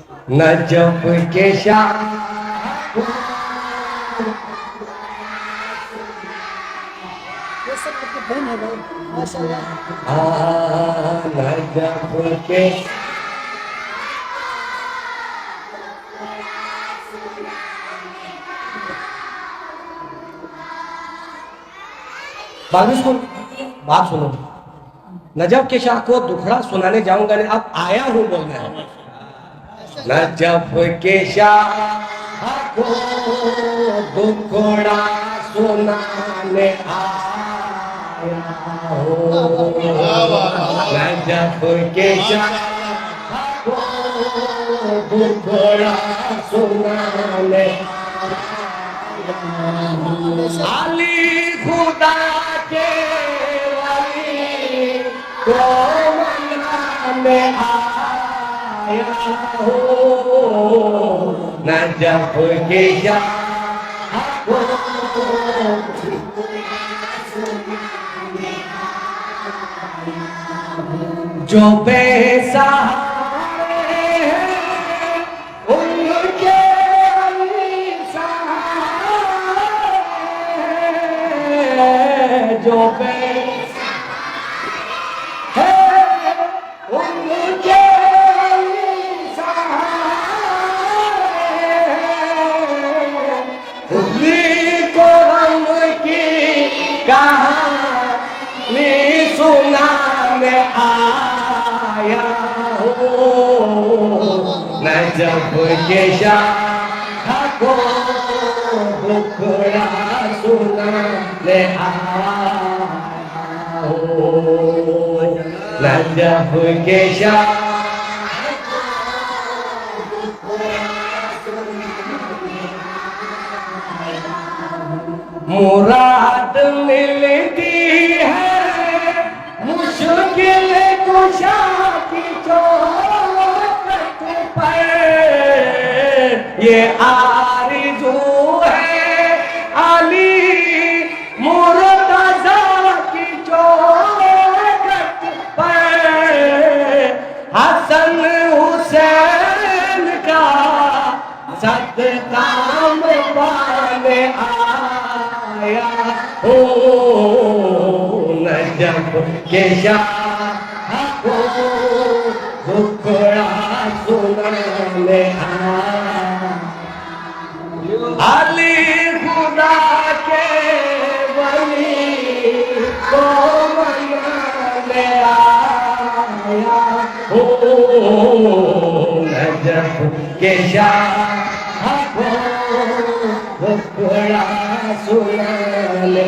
Najaf के Shah Najaf के बात सुनो। नजफ के शाह को दुखड़ा सुनाने जाऊंगा नहीं, अब आया हूं बोलना है। नजफ के शाह को दुखड़ा सुनाने आया हूं। नजफ के शाह को दुखड़ा सुनाने अली खुदा के वली को मनाने आया हो। नजफ के शाह को जो बेसहारे हैं उनके जो है उनके को रंग की कहानी सुनाने आया हूँ। नजफ के शाह को दुखड़ा सुनाने आया हूँ। नजफ के शाह मुराद मिलती है मुश्किल कुशा की चोट पर, ये आरज़ू है अली मुर्तज़ा की चोट पर। हसन हुसैन का सदका पाने आया हो। नजफ के शाह को दुखड़ा सुनाने आया। अली खुदा के वली को मनाने आया हो। नजफ के शाह को दुखड़ा सुनाने